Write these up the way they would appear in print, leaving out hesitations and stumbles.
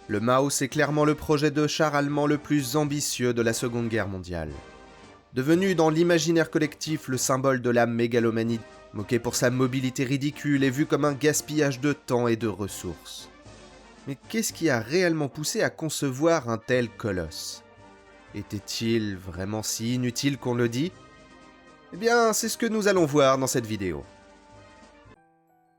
Le Maus est clairement le projet de char allemand le plus ambitieux de la Seconde Guerre mondiale. Devenu dans l'imaginaire collectif le symbole de la mégalomanie, moqué pour sa mobilité ridicule et vu comme un gaspillage de temps et de ressources. Mais qu'est-ce qui a réellement poussé à concevoir un tel colosse ? Était-il vraiment si inutile qu'on le dit ? Eh bien, c'est ce que nous allons voir dans cette vidéo.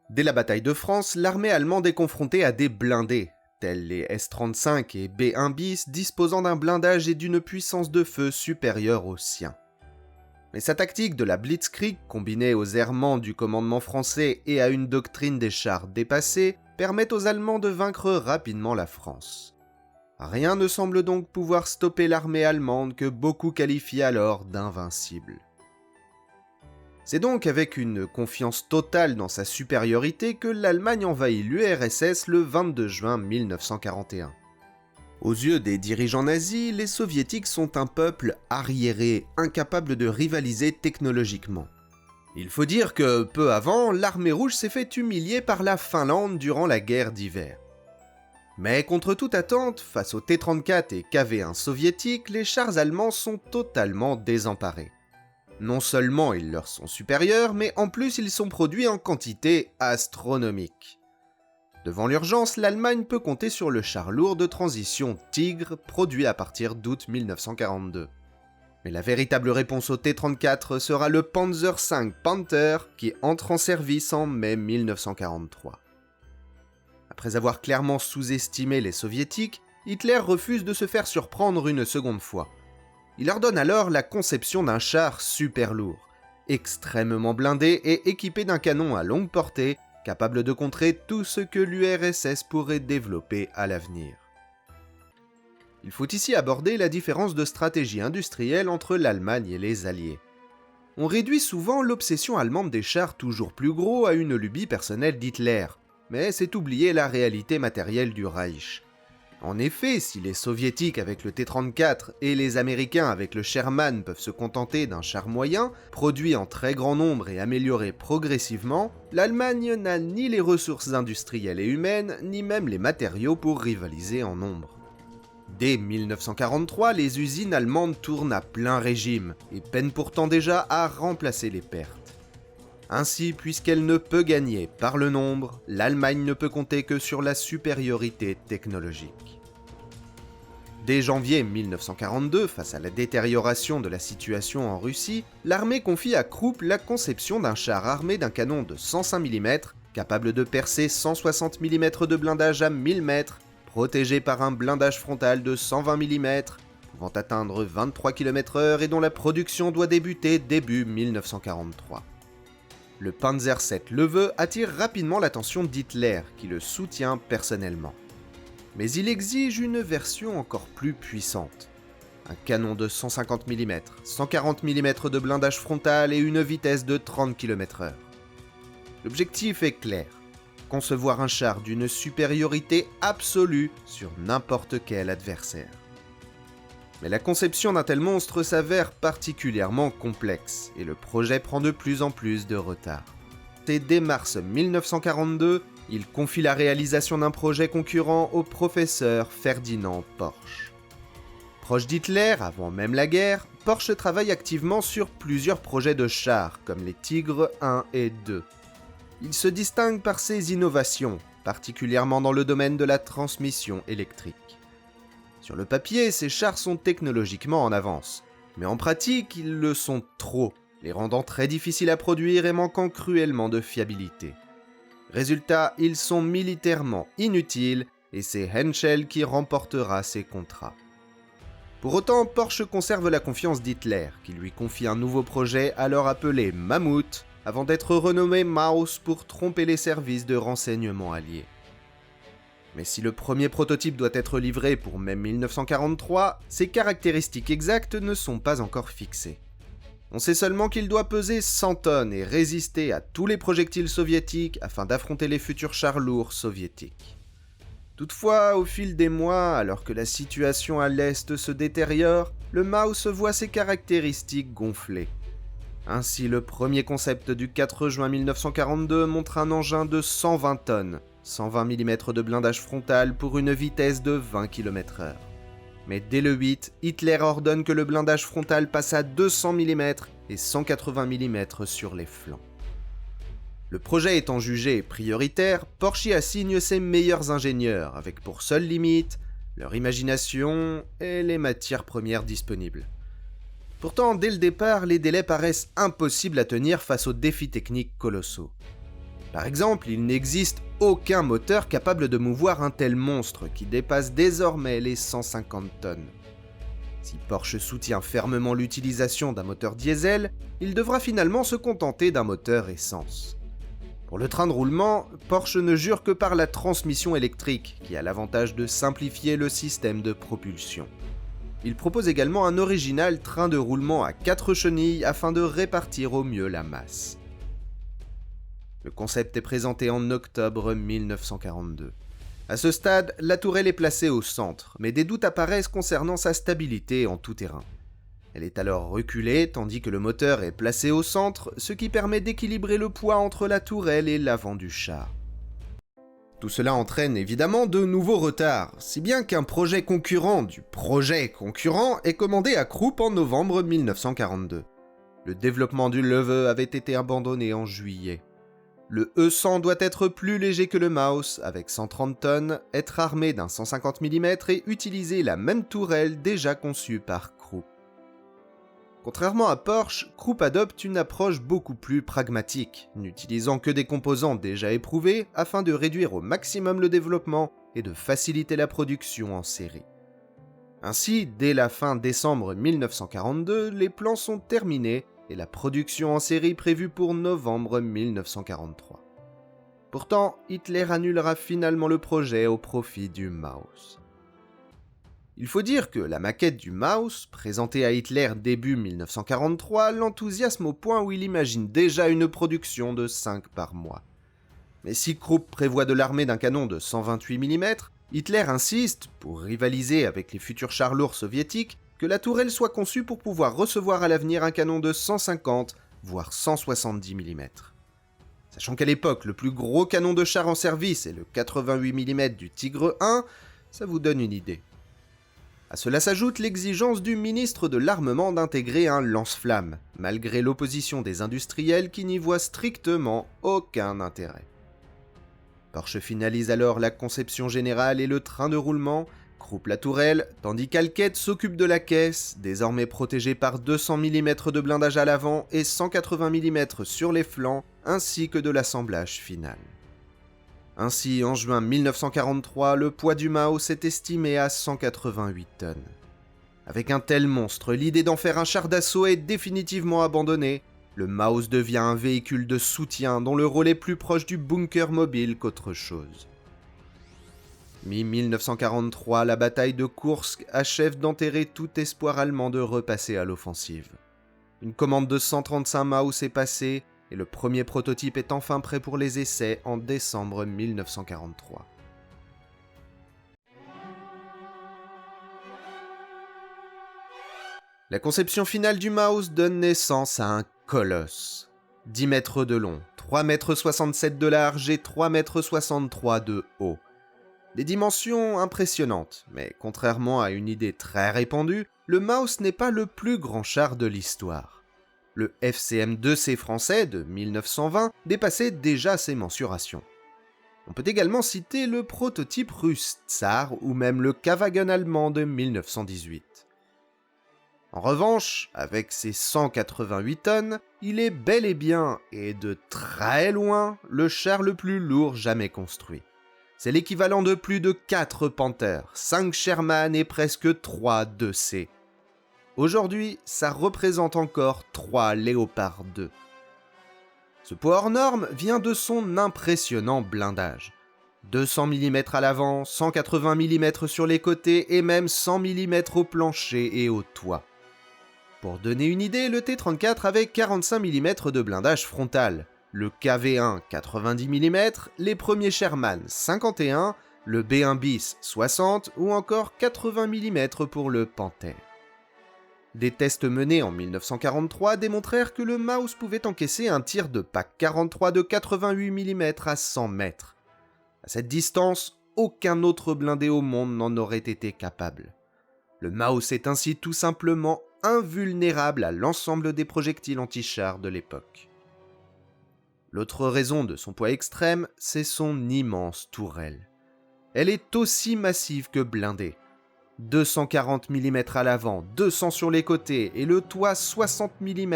Dès la bataille de France, l'armée allemande est confrontée à des blindés, tels les S-35 et B-1 bis disposant d'un blindage et d'une puissance de feu supérieure aux siens. Mais sa tactique de la Blitzkrieg, combinée aux errements du commandement français et à une doctrine des chars dépassée, permet aux Allemands de vaincre rapidement la France. Rien ne semble donc pouvoir stopper l'armée allemande que beaucoup qualifient alors d'invincible. C'est donc avec une confiance totale dans sa supériorité que l'Allemagne envahit l'URSS le 22 juin 1941. Aux yeux des dirigeants nazis, les soviétiques sont un peuple arriéré, incapable de rivaliser technologiquement. Il faut dire que, peu avant, l'armée rouge s'est fait humilier par la Finlande durant la guerre d'hiver. Mais contre toute attente, face aux T-34 et KV-1 soviétiques, les chars allemands sont totalement désemparés. Non seulement ils leur sont supérieurs, mais en plus ils sont produits en quantité astronomique. Devant l'urgence, l'Allemagne peut compter sur le char lourd de transition Tigre, produit à partir d'août 1942. Mais la véritable réponse au T-34 sera le Panzer V Panther, qui entre en service en mai 1943. Après avoir clairement sous-estimé les soviétiques, Hitler refuse de se faire surprendre une seconde fois. Il leur donne alors la conception d'un char super lourd, extrêmement blindé et équipé d'un canon à longue portée, capable de contrer tout ce que l'URSS pourrait développer à l'avenir. Il faut ici aborder la différence de stratégie industrielle entre l'Allemagne et les Alliés. On réduit souvent l'obsession allemande des chars toujours plus gros à une lubie personnelle d'Hitler, mais c'est oublier la réalité matérielle du Reich. En effet, si les soviétiques avec le T-34 et les américains avec le Sherman peuvent se contenter d'un char moyen, produit en très grand nombre et amélioré progressivement, l'Allemagne n'a ni les ressources industrielles et humaines, ni même les matériaux pour rivaliser en nombre. Dès 1943, les usines allemandes tournent à plein régime et peinent pourtant déjà à remplacer les pertes. Ainsi, puisqu'elle ne peut gagner par le nombre, l'Allemagne ne peut compter que sur la supériorité technologique. Dès janvier 1942, face à la détérioration de la situation en Russie, l'armée confie à Krupp la conception d'un char armé d'un canon de 105 mm, capable de percer 160 mm de blindage à 1000 mètres, protégé par un blindage frontal de 120 mm, pouvant atteindre 23 km/h et dont la production doit débuter début 1943. Le Panzer VII Löwe attire rapidement l'attention d'Hitler, qui le soutient personnellement. Mais il exige une version encore plus puissante. Un canon de 150 mm, 140 mm de blindage frontal et une vitesse de 30 km/h. L'objectif est clair, concevoir un char d'une supériorité absolue sur n'importe quel adversaire. Mais la conception d'un tel monstre s'avère particulièrement complexe, et le projet prend de plus en plus de retard. Et dès mars 1942, il confie la réalisation d'un projet concurrent au professeur Ferdinand Porsche. Proche d'Hitler avant même la guerre, Porsche travaille activement sur plusieurs projets de chars, comme les Tigre 1 et 2. Il se distingue par ses innovations, particulièrement dans le domaine de la transmission électrique. Sur le papier, ces chars sont technologiquement en avance, mais en pratique, ils le sont trop, les rendant très difficiles à produire et manquant cruellement de fiabilité. Résultat, ils sont militairement inutiles et c'est Henschel qui remportera ces contrats. Pour autant, Porsche conserve la confiance d'Hitler, qui lui confie un nouveau projet alors appelé Mammut, avant d'être renommé Maus pour tromper les services de renseignement alliés. Mais si le premier prototype doit être livré pour mai 1943, ses caractéristiques exactes ne sont pas encore fixées. On sait seulement qu'il doit peser 100 tonnes et résister à tous les projectiles soviétiques afin d'affronter les futurs chars lourds soviétiques. Toutefois, au fil des mois, alors que la situation à l'Est se détériore, le Maus voit ses caractéristiques gonfler. Ainsi, le premier concept du 4 juin 1942 montre un engin de 120 tonnes, 120 mm de blindage frontal pour une vitesse de 20 km/h. Mais dès le 8, Hitler ordonne que le blindage frontal passe à 200 mm et 180 mm sur les flancs. Le projet étant jugé prioritaire, Porsche y assigne ses meilleurs ingénieurs, avec pour seule limite leur imagination et les matières premières disponibles. Pourtant, dès le départ, les délais paraissent impossibles à tenir face aux défis techniques colossaux. Par exemple, il n'existe aucun moteur capable de mouvoir un tel monstre qui dépasse désormais les 150 tonnes. Si Porsche soutient fermement l'utilisation d'un moteur diesel, il devra finalement se contenter d'un moteur essence. Pour le train de roulement, Porsche ne jure que par la transmission électrique, qui a l'avantage de simplifier le système de propulsion. Il propose également un original train de roulement à 4 chenilles afin de répartir au mieux la masse. Le concept est présenté en octobre 1942. À ce stade, la tourelle est placée au centre, mais des doutes apparaissent concernant sa stabilité en tout terrain. Elle est alors reculée, tandis que le moteur est placé au centre, ce qui permet d'équilibrer le poids entre la tourelle et l'avant du char. Tout cela entraîne évidemment de nouveaux retards, si bien qu'un projet concurrent du projet concurrent est commandé à Krupp en novembre 1942. Le développement du Löwe avait été abandonné en juillet. Le E100 doit être plus léger que le Maus, avec 130 tonnes, être armé d'un 150 mm et utiliser la même tourelle déjà conçue par Krupp. Contrairement à Porsche, Krupp adopte une approche beaucoup plus pragmatique, n'utilisant que des composants déjà éprouvés afin de réduire au maximum le développement et de faciliter la production en série. Ainsi, dès la fin décembre 1942, les plans sont terminés et la production en série prévue pour novembre 1943. Pourtant, Hitler annulera finalement le projet au profit du Maus. Il faut dire que la maquette du Maus, présentée à Hitler début 1943, l'enthousiasme au point où il imagine déjà une production de 5 par mois. Mais si Krupp prévoit de l'armer d'un canon de 128 mm, Hitler insiste, pour rivaliser avec les futurs chars lourds soviétiques, que la tourelle soit conçue pour pouvoir recevoir à l'avenir un canon de 150, voire 170 mm. Sachant qu'à l'époque, le plus gros canon de char en service est le 88 mm du Tigre 1, ça vous donne une idée. À cela s'ajoute l'exigence du ministre de l'Armement d'intégrer un lance-flammes, malgré l'opposition des industriels qui n'y voient strictement aucun intérêt. Porsche finalise alors la conception générale et le train de roulement, Krupp la tourelle, tandis qu'Alket s'occupe de la caisse, désormais protégée par 200 mm de blindage à l'avant et 180 mm sur les flancs, ainsi que de l'assemblage final. Ainsi, en juin 1943, le poids du Maus est estimé à 188 tonnes. Avec un tel monstre, l'idée d'en faire un char d'assaut est définitivement abandonnée. Le Maus devient un véhicule de soutien dont le rôle est plus proche du bunker mobile qu'autre chose. Mi-1943, la bataille de Koursk achève d'enterrer tout espoir allemand de repasser à l'offensive. Une commande de 135 Maus est passée, et le premier prototype est enfin prêt pour les essais en décembre 1943. La conception finale du Maus donne naissance à un colosse. 10 mètres de long, 3,67 m de large et 3,63 m de haut. Des dimensions impressionnantes, mais contrairement à une idée très répandue, le Maus n'est pas le plus grand char de l'histoire. Le FCM2C français de 1920 dépassait déjà ses mensurations. On peut également citer le prototype russe Tsar ou même le K-Wagen allemand de 1918. En revanche, avec ses 188 tonnes, il est bel et bien, et de très loin, le char le plus lourd jamais construit. C'est l'équivalent de plus de 4 Panthers, 5 Sherman et presque 3 2C. Aujourd'hui, ça représente encore 3 Léopard 2. Ce poids hors norme vient de son impressionnant blindage. 200 mm à l'avant, 180 mm sur les côtés et même 100 mm au plancher et au toit. Pour donner une idée, le T-34 avait 45 mm de blindage frontal, le KV-1 90 mm, les premiers Sherman 51, le B-1 bis 60 ou encore 80 mm pour le Panther. Des tests menés en 1943 démontrèrent que le Maus pouvait encaisser un tir de PAC 43 de 88 mm à 100 mètres. À cette distance, aucun autre blindé au monde n'en aurait été capable. Le Maus est ainsi tout simplement invulnérable à l'ensemble des projectiles anti-chars de l'époque. L'autre raison de son poids extrême, c'est son immense tourelle. Elle est aussi massive que blindée. 240 mm à l'avant, 200 sur les côtés et le toit 60 mm,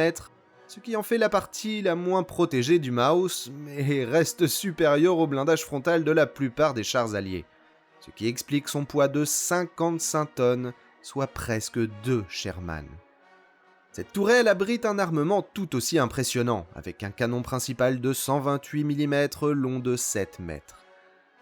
ce qui en fait la partie la moins protégée du Maus, mais reste supérieur au blindage frontal de la plupart des chars alliés, ce qui explique son poids de 55 tonnes, soit presque 2 Sherman. Cette tourelle abrite un armement tout aussi impressionnant, avec un canon principal de 128 mm long de 7 mètres.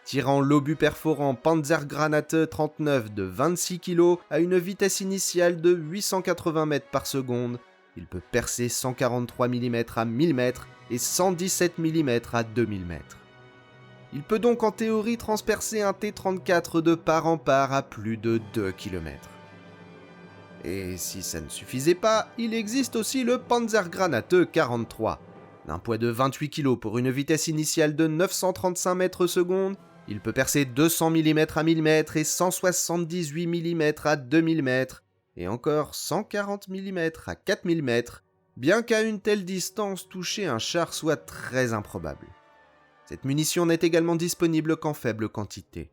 Tirant l'obus perforant Panzergranate 39 de 26 kg à une vitesse initiale de 880 mètres par seconde, il peut percer 143 mm à 1000 mètres et 117 mm à 2000 mètres. Il peut donc en théorie transpercer un T-34 de part en part à plus de 2 km. Et si ça ne suffisait pas, il existe aussi le Panzergranate 43. D'un poids de 28 kg pour une vitesse initiale de 935 mètres seconde, il peut percer 200 mm à 1000 mètres et 178 mm à 2000 mètres, et encore 140 mm à 4000 mètres, bien qu'à une telle distance, toucher un char soit très improbable. Cette munition n'est également disponible qu'en faible quantité.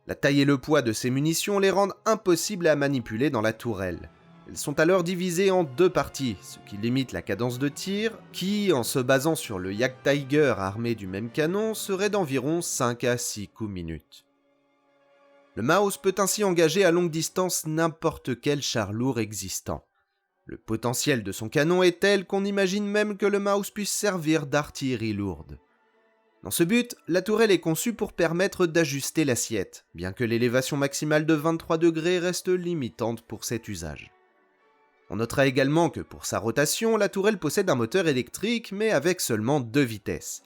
La taille et le poids de ces munitions les rendent impossibles à manipuler dans la tourelle. Elles sont alors divisées en 2 parties, ce qui limite la cadence de tir, qui, en se basant sur le Jagdtiger armé du même canon, serait d'environ 5 à 6 coups minutes. Le Maus peut ainsi engager à longue distance n'importe quel char lourd existant. Le potentiel de son canon est tel qu'on imagine même que le Maus puisse servir d'artillerie lourde. Dans ce but, la tourelle est conçue pour permettre d'ajuster l'assiette, bien que l'élévation maximale de 23 degrés reste limitante pour cet usage. On notera également que pour sa rotation, la tourelle possède un moteur électrique mais avec seulement 2 vitesses,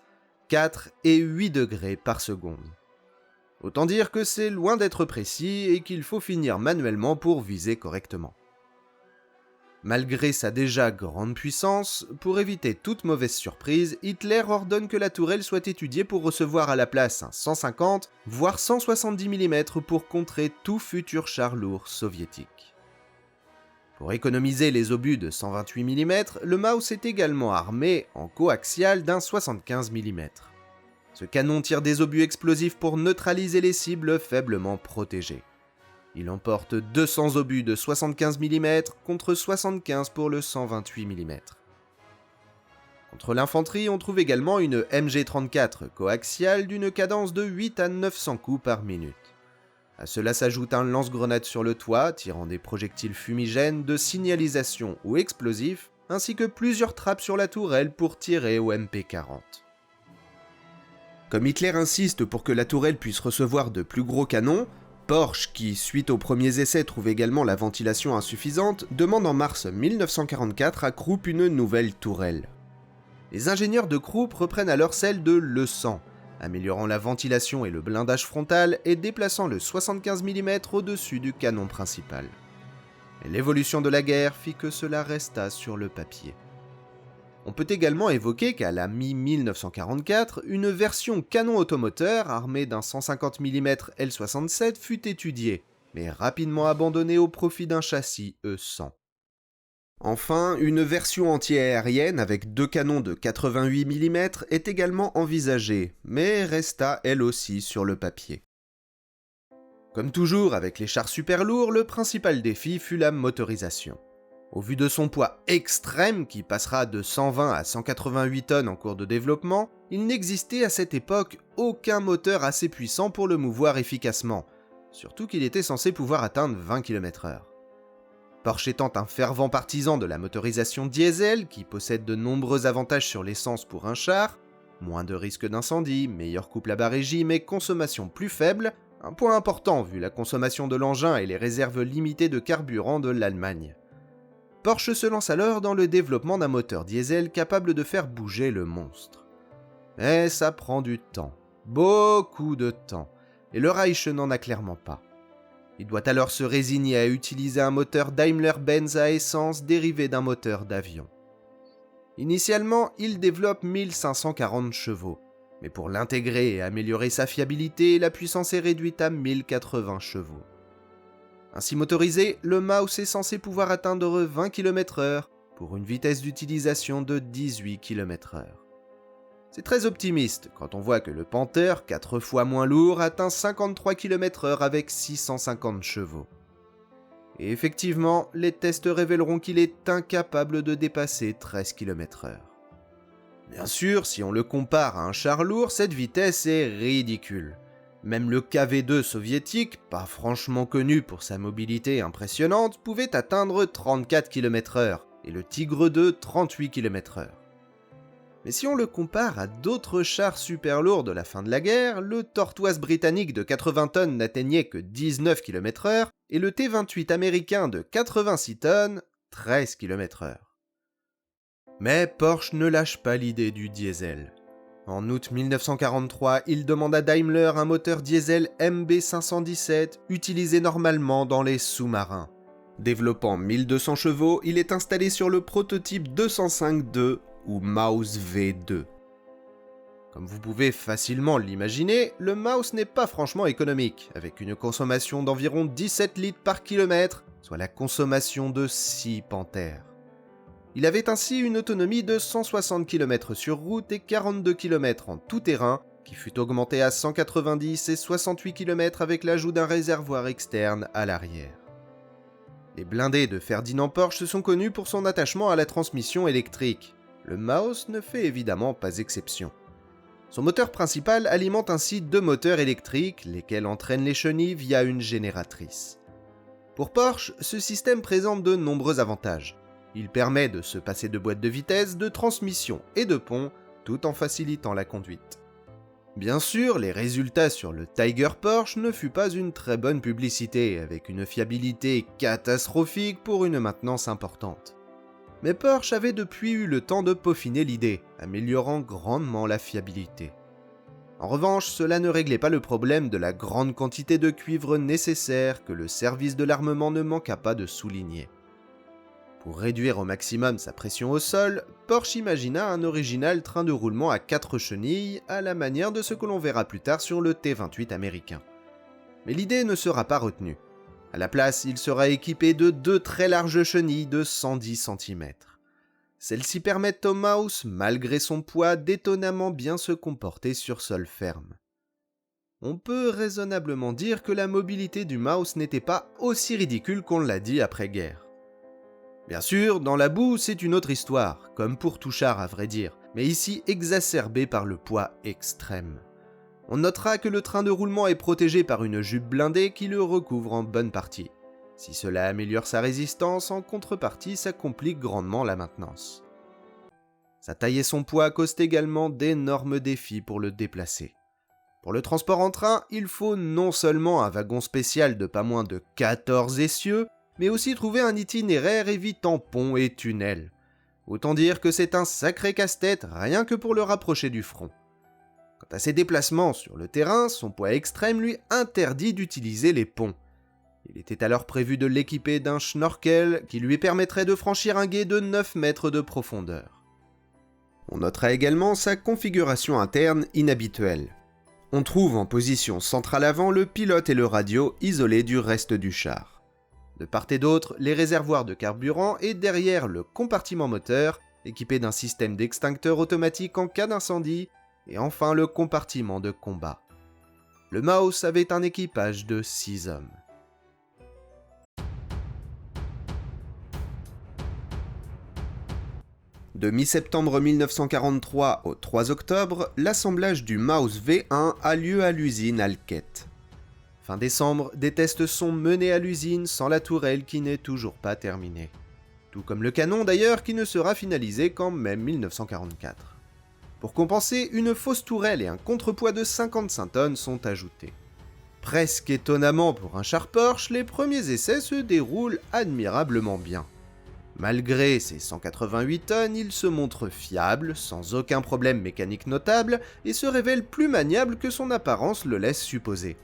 4 et 8 degrés par seconde. Autant dire que c'est loin d'être précis et qu'il faut finir manuellement pour viser correctement. Malgré sa déjà grande puissance, pour éviter toute mauvaise surprise, Hitler ordonne que la tourelle soit étudiée pour recevoir à la place un 150, voire 170 mm pour contrer tout futur char lourd soviétique. Pour économiser les obus de 128 mm, le Maus est également armé, en coaxial, d'un 75 mm. Ce canon tire des obus explosifs pour neutraliser les cibles faiblement protégées. Il emporte 200 obus de 75 mm contre 75 pour le 128 mm. Contre l'infanterie, on trouve également une MG34 coaxiale d'une cadence de 8 à 900 coups par minute. À cela s'ajoute un lance-grenade sur le toit, tirant des projectiles fumigènes, de signalisation ou explosifs, ainsi que plusieurs trappes sur la tourelle pour tirer au MP40. Comme Hitler insiste pour que la tourelle puisse recevoir de plus gros canons, Porsche, qui suite aux premiers essais trouve également la ventilation insuffisante, demande en mars 1944 à Krupp une nouvelle tourelle. Les ingénieurs de Krupp reprennent alors celle de Le 100, améliorant la ventilation et le blindage frontal et déplaçant le 75 mm au-dessus du canon principal. Mais l'évolution de la guerre fit que cela resta sur le papier. On peut également évoquer qu'à la mi-1944, une version canon automoteur armée d'un 150 mm L67 fut étudiée, mais rapidement abandonnée au profit d'un châssis E100. Enfin, une version anti-aérienne avec 2 canons de 88 mm est également envisagée, mais resta elle aussi sur le papier. Comme toujours avec les chars super lourds, le principal défi fut la motorisation. Au vu de son poids extrême, qui passera de 120 à 188 tonnes en cours de développement, il n'existait à cette époque aucun moteur assez puissant pour le mouvoir efficacement, surtout qu'il était censé pouvoir atteindre 20 km/h. Porsche étant un fervent partisan de la motorisation diesel, qui possède de nombreux avantages sur l'essence pour un char, moins de risque d'incendie, meilleur couple à bas régime et consommation plus faible, un point important vu la consommation de l'engin et les réserves limitées de carburant de l'Allemagne. Porsche se lance alors dans le développement d'un moteur diesel capable de faire bouger le monstre. Mais ça prend du temps, beaucoup de temps, et le Reich n'en a clairement pas. Il doit alors se résigner à utiliser un moteur Daimler-Benz à essence dérivé d'un moteur d'avion. Initialement, il développe 1540 chevaux, Mais pour l'intégrer et améliorer sa fiabilité, la puissance est réduite à 1080 chevaux. Ainsi motorisé, le Maus est censé pouvoir atteindre 20 km/h pour une vitesse d'utilisation de 18 km/h. C'est très optimiste quand on voit que le Panther, 4 fois moins lourd, atteint 53 km/h avec 650 chevaux. Et effectivement, les tests révéleront qu'il est incapable de dépasser 13 km/h. Bien sûr, si on le compare à un char lourd, cette vitesse est ridicule. Même le KV-2 soviétique, pas franchement connu pour sa mobilité impressionnante, pouvait atteindre 34 km/h, et le Tigre 2 38 km/h. Mais si on le compare à d'autres chars super lourds de la fin de la guerre, le Tortoise britannique de 80 tonnes n'atteignait que 19 km/h et le T-28 américain de 86 tonnes, 13 km/h. Mais Porsche ne lâche pas l'idée du diesel. En août 1943, il demande à Daimler un moteur diesel MB517 utilisé normalement dans les sous-marins. Développant 1200 chevaux, il est installé sur le prototype 205-2 ou Maus V2. Comme vous pouvez facilement l'imaginer, le Maus n'est pas franchement économique, avec une consommation d'environ 17 litres par kilomètre, soit la consommation de 6 Panthers. Il avait ainsi une autonomie de 160 km sur route et 42 km en tout-terrain, qui fut augmentée à 190 et 68 km avec l'ajout d'un réservoir externe à l'arrière. Les blindés de Ferdinand Porsche sont connus pour son attachement à la transmission électrique. Le Maus ne fait évidemment pas exception. Son moteur principal alimente ainsi 2 moteurs électriques, lesquels entraînent les chenilles via une génératrice. Pour Porsche, ce système présente de nombreux avantages. Il permet de se passer de boîte de vitesse, de transmission et de pont, tout en facilitant la conduite. Bien sûr, les résultats sur le Tiger Porsche ne fut pas une très bonne publicité, avec une fiabilité catastrophique pour une maintenance importante. Mais Porsche avait depuis eu le temps de peaufiner l'idée, améliorant grandement la fiabilité. En revanche, cela ne réglait pas le problème de la grande quantité de cuivre nécessaire que le service de l'armement ne manqua pas de souligner. Pour réduire au maximum sa pression au sol, Porsche imagina un original train de roulement à 4 chenilles, à la manière de ce que l'on verra plus tard sur le T-28 américain. Mais l'idée ne sera pas retenue. À la place, il sera équipé de 2 très larges chenilles de 110 cm. Celles-ci permettent au Maus, malgré son poids, d'étonnamment bien se comporter sur sol ferme. On peut raisonnablement dire que la mobilité du Maus n'était pas aussi ridicule qu'on l'a dit après-guerre. Bien sûr, dans la boue, c'est une autre histoire, comme pour tout char à vrai dire, mais ici exacerbée par le poids extrême. On notera que le train de roulement est protégé par une jupe blindée qui le recouvre en bonne partie. Si cela améliore sa résistance, en contrepartie, ça complique grandement la maintenance. Sa taille et son poids causent également d'énormes défis pour le déplacer. Pour le transport en train, il faut non seulement un wagon spécial de pas moins de 14 essieux, mais aussi trouver un itinéraire évitant ponts et tunnels. Autant dire que c'est un sacré casse-tête rien que pour le rapprocher du front. Quant à ses déplacements sur le terrain, son poids extrême lui interdit d'utiliser les ponts. Il était alors prévu de l'équiper d'un schnorkel qui lui permettrait de franchir un gué de 9 mètres de profondeur. On notera également sa configuration interne inhabituelle. On trouve en position centrale avant le pilote et le radio isolés du reste du char. De part et d'autre, les réservoirs de carburant et derrière le compartiment moteur, équipé d'un système d'extincteur automatique en cas d'incendie, et enfin le compartiment de combat. Le Maus avait un équipage de 6 hommes. De mi-septembre 1943 au 3 octobre, l'assemblage du Maus V1 a lieu à l'usine Alket. Fin décembre, des tests sont menés à l'usine sans la tourelle qui n'est toujours pas terminée. Tout comme le canon d'ailleurs qui ne sera finalisé qu'en mai 1944. Pour compenser, une fausse tourelle et un contrepoids de 55 tonnes sont ajoutés. Presque étonnamment pour un char Porsche, les premiers essais se déroulent admirablement bien. Malgré ses 188 tonnes, il se montre fiable, sans aucun problème mécanique notable, et se révèle plus maniable que son apparence le laisse supposer.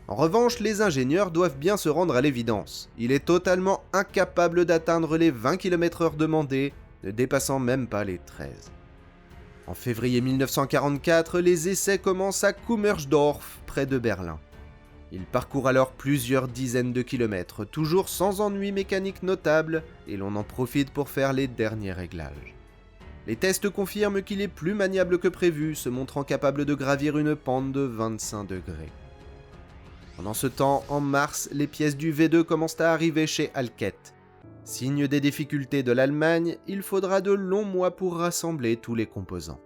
En revanche, les ingénieurs doivent bien se rendre à l'évidence. Il est totalement incapable d'atteindre les 20 km/h demandés, ne dépassant même pas les 13. En février 1944, les essais commencent à Kummersdorf, près de Berlin. Il parcourt alors plusieurs dizaines de kilomètres, toujours sans ennui mécanique notable, et l'on en profite pour faire les derniers réglages. Les tests confirment qu'il est plus maniable que prévu, se montrant capable de gravir une pente de 25 degrés. Pendant ce temps, en mars, les pièces du V2 commencent à arriver chez Alket. Signe des difficultés de l'Allemagne, il faudra de longs mois pour rassembler tous les composants.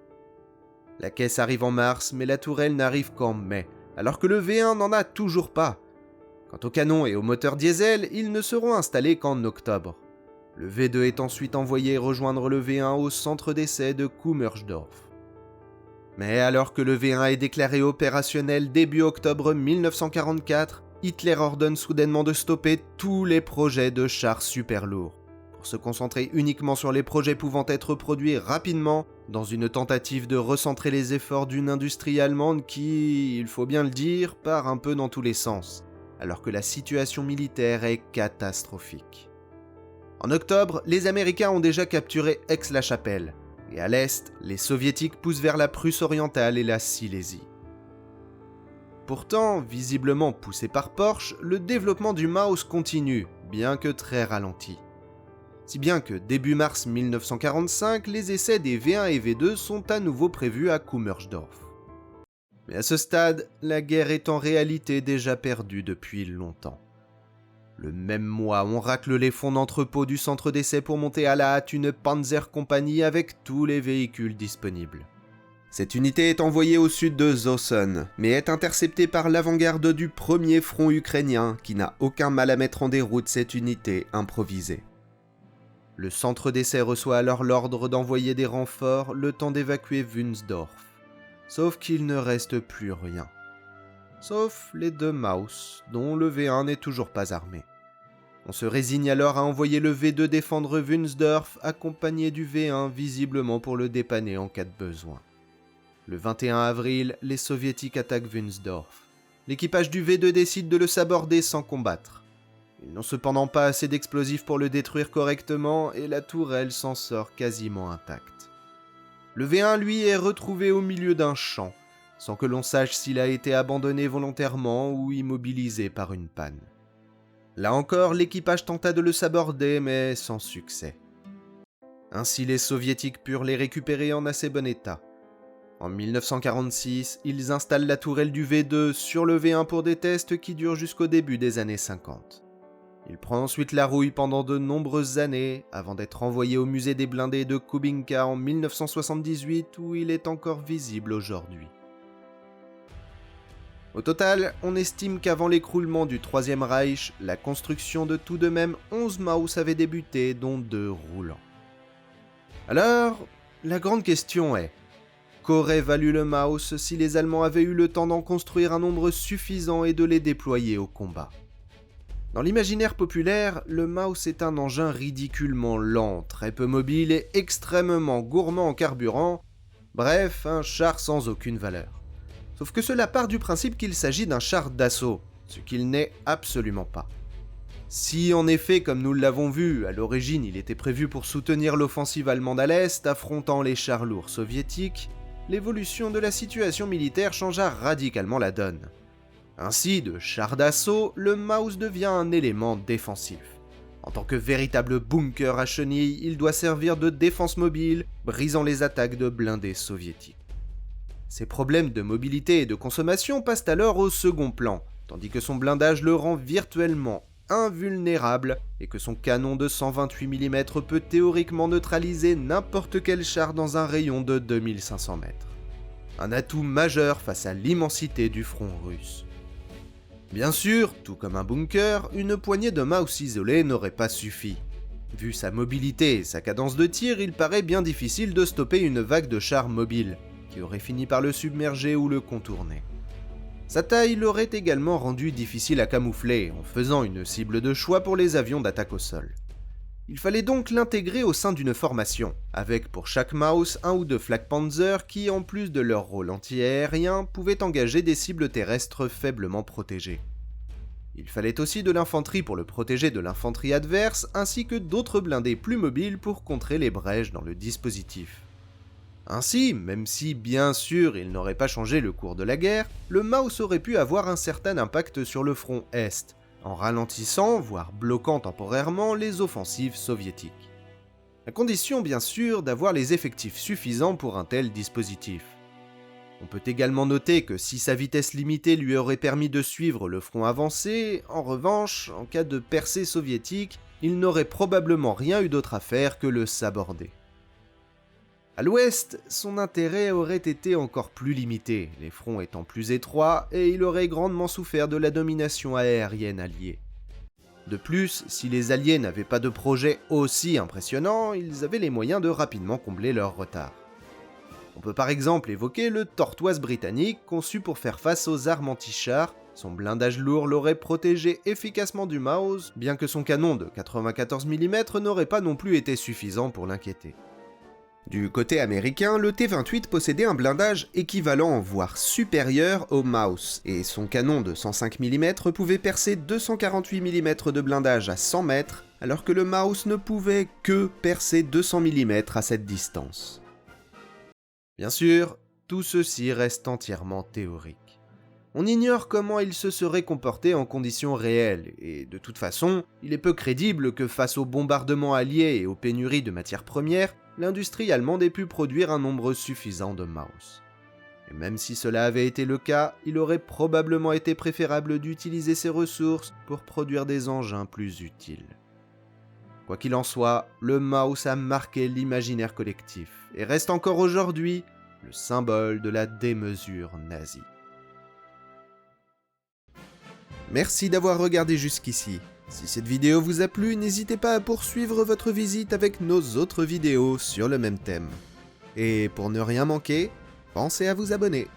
La caisse arrive en mars, mais la tourelle n'arrive qu'en mai, alors que le V1 n'en a toujours pas. Quant au canon et au moteur diesel, ils ne seront installés qu'en octobre. Le V2 est ensuite envoyé rejoindre le V1 au centre d'essai de Kummersdorf. Mais alors que le V1 est déclaré opérationnel début octobre 1944, Hitler ordonne soudainement de stopper tous les projets de chars super lourds, pour se concentrer uniquement sur les projets pouvant être produits rapidement, dans une tentative de recentrer les efforts d'une industrie allemande qui, il faut bien le dire, part un peu dans tous les sens, alors que la situation militaire est catastrophique. En octobre, les Américains ont déjà capturé Aix-la-Chapelle, et à l'est, les Soviétiques poussent vers la Prusse orientale et la Silésie. Pourtant, visiblement poussé par Porsche, le développement du Maus continue, bien que très ralenti. Si bien que début mars 1945, les essais des V1 et V2 sont à nouveau prévus à Kummersdorf. Mais à ce stade, la guerre est en réalité déjà perdue depuis longtemps. Le même mois, on racle les fonds d'entrepôt du centre d'essai pour monter à la hâte une Panzerkompanie avec tous les véhicules disponibles. Cette unité est envoyée au sud de Zossen, mais est interceptée par l'avant-garde du premier front ukrainien, qui n'a aucun mal à mettre en déroute cette unité improvisée. Le centre d'essai reçoit alors l'ordre d'envoyer des renforts le temps d'évacuer Wunsdorf. Sauf qu'il ne reste plus rien. Sauf les deux Maus, dont le V1 n'est toujours pas armé. On se résigne alors à envoyer le V2 défendre Wunsdorf, accompagné du V1 visiblement pour le dépanner en cas de besoin. Le 21 avril, les Soviétiques attaquent Wunsdorf. L'équipage du V2 décide de le saborder sans combattre. Ils n'ont cependant pas assez d'explosifs pour le détruire correctement et la tourelle s'en sort quasiment intacte. Le V1, lui, est retrouvé au milieu d'un champ, sans que l'on sache s'il a été abandonné volontairement ou immobilisé par une panne. Là encore, l'équipage tenta de le saborder, mais sans succès. Ainsi, les Soviétiques purent les récupérer en assez bon état. En 1946, ils installent la tourelle du V2 sur le V1 pour des tests qui durent jusqu'au début des années 50. Il prend ensuite la rouille pendant de nombreuses années, avant d'être envoyé au musée des blindés de Kubinka en 1978, où il est encore visible aujourd'hui. Au total, on estime qu'avant l'écroulement du Troisième Reich, la construction de tout de même 11 Maus avait débuté, dont 2 roulants. Alors, la grande question est, qu'aurait valu le Maus si les Allemands avaient eu le temps d'en construire un nombre suffisant et de les déployer au combat ? Dans l'imaginaire populaire, le Maus est un engin ridiculement lent, très peu mobile et extrêmement gourmand en carburant, bref, un char sans aucune valeur. Sauf que cela part du principe qu'il s'agit d'un char d'assaut, ce qu'il n'est absolument pas. Si en effet, comme nous l'avons vu, à l'origine il était prévu pour soutenir l'offensive allemande à l'Est, affrontant les chars lourds soviétiques, l'évolution de la situation militaire changea radicalement la donne. Ainsi, de char d'assaut, le Maus devient un élément défensif. En tant que véritable bunker à chenilles, il doit servir de défense mobile, brisant les attaques de blindés soviétiques. Ces problèmes de mobilité et de consommation passent alors au second plan, tandis que son blindage le rend virtuellement invulnérable et que son canon de 128 mm peut théoriquement neutraliser n'importe quel char dans un rayon de 2500 mètres. Un atout majeur face à l'immensité du front russe. Bien sûr, tout comme un bunker, une poignée de Maus isolés n'aurait pas suffi. Vu sa mobilité et sa cadence de tir, il paraît bien difficile de stopper une vague de chars mobiles, qui aurait fini par le submerger ou le contourner. Sa taille l'aurait également rendu difficile à camoufler, en faisant une cible de choix pour les avions d'attaque au sol. Il fallait donc l'intégrer au sein d'une formation, avec pour chaque Maus un ou deux Flakpanzer qui, en plus de leur rôle anti-aérien, pouvaient engager des cibles terrestres faiblement protégées. Il fallait aussi de l'infanterie pour le protéger de l'infanterie adverse, ainsi que d'autres blindés plus mobiles pour contrer les brèches dans le dispositif. Ainsi, même si bien sûr il n'aurait pas changé le cours de la guerre, le Maus aurait pu avoir un certain impact sur le front Est, en ralentissant, voire bloquant temporairement les offensives soviétiques. À condition bien sûr d'avoir les effectifs suffisants pour un tel dispositif. On peut également noter que si sa vitesse limitée lui aurait permis de suivre le front avancé, en revanche, en cas de percée soviétique, il n'aurait probablement rien eu d'autre à faire que le saborder. À l'ouest, son intérêt aurait été encore plus limité, les fronts étant plus étroits, et il aurait grandement souffert de la domination aérienne alliée. De plus, si les Alliés n'avaient pas de projet aussi impressionnant, ils avaient les moyens de rapidement combler leur retard. On peut par exemple évoquer le Tortoise britannique conçu pour faire face aux armes anti-chars. Son blindage lourd l'aurait protégé efficacement du Maus, bien que son canon de 94 mm n'aurait pas non plus été suffisant pour l'inquiéter. Du côté américain, le T-28 possédait un blindage équivalent, voire supérieur au Maus, et son canon de 105 mm pouvait percer 248 mm de blindage à 100 mètres, alors que le Maus ne pouvait que percer 200 mm à cette distance. Bien sûr, tout ceci reste entièrement théorique. On ignore comment il se serait comporté en conditions réelles, et de toute façon, il est peu crédible que face aux bombardements alliés et aux pénuries de matières premières, l'industrie allemande ait pu produire un nombre suffisant de Maus. Et même si cela avait été le cas, il aurait probablement été préférable d'utiliser ces ressources pour produire des engins plus utiles. Quoi qu'il en soit, le Maus a marqué l'imaginaire collectif et reste encore aujourd'hui le symbole de la démesure nazie. Merci d'avoir regardé jusqu'ici. Si cette vidéo vous a plu, n'hésitez pas à poursuivre votre visite avec nos autres vidéos sur le même thème. Et pour ne rien manquer, pensez à vous abonner.